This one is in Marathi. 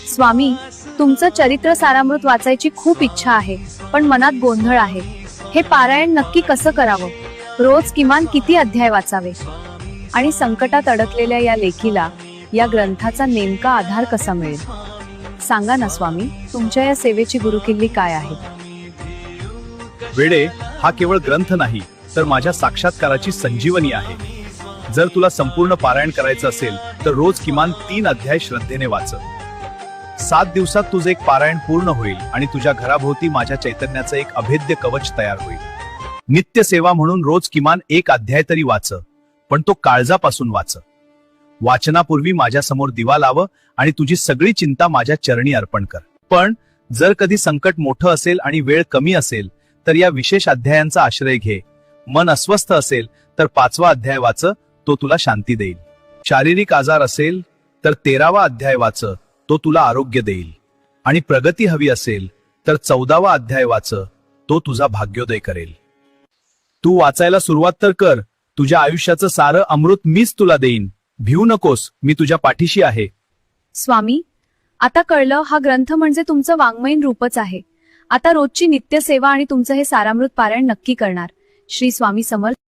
स्वामी, तुमचं चरित्र सारामृत वाचायची खूप इच्छा आहे, पण मनात गोंधळ आहे. हे पारायण नक्की कसं करावं? रोज किमान किती अध्याय वाचावे? आणि संकटात अडकलेल्या या लेखीला या ग्रंथाचा नेमका आधार कसा मिळेल? सांगा ना स्वामी, तुमच्या या सेवेची गुरुकिल्ली काय आहे? वेडे, हा केवळ ग्रंथ नाही तर माझ्या साक्षात्काराची संजीवनी आहे. जर तुला संपूर्ण पारायण करायचं असेल तर रोज किमान 3 अध्याय श्रद्धेने वाच. 7 दिवसात तुझे एक पारायण पूर्ण होईल आणि तुझ्या घराभोवती माझ्या चैतन्याचं एक अभेद्य कवच तयार होईल. नित्य सेवा म्हणून रोज किमान 1 अध्याय तरी वाच, पण तो काळजापासून वाच. वाचनापूर्वी माझ्या समोर दिवा लाव आणि तुझी सगळी चिंता माझ्या चरणी अर्पण कर. पण जर कधी संकट मोठं असेल आणि वेळ कमी असेल तर या विशेष अध्यायांचा आश्रय घे. मन अस्वस्थ असेल तर 5वा अध्याय वाच, तो तुला शांती देईल. शारीरिक आजार असेल तर 13वा अध्याय वाच, तो तुला आरोग्य देईल. आणि प्रगती हवी असेल तर 14वा अध्याय वाच, तो तुझा भाग्योदय करेल. तू वाचायला सुरुवात तर कर. तुझ्या आयुष्याचं सारं अमृत मीच तुला देईन. भिवू नकोस, मी तुझ्या पाठीशी आहे. स्वामी, आता कळलं, हा ग्रंथ म्हणजे तुमचं वाङ्मयीन रूपच आहे. आता रोजची नित्य सेवा आणि तुमचं हे सारामृत पारायण नक्की करणार. श्री स्वामी समर्थ.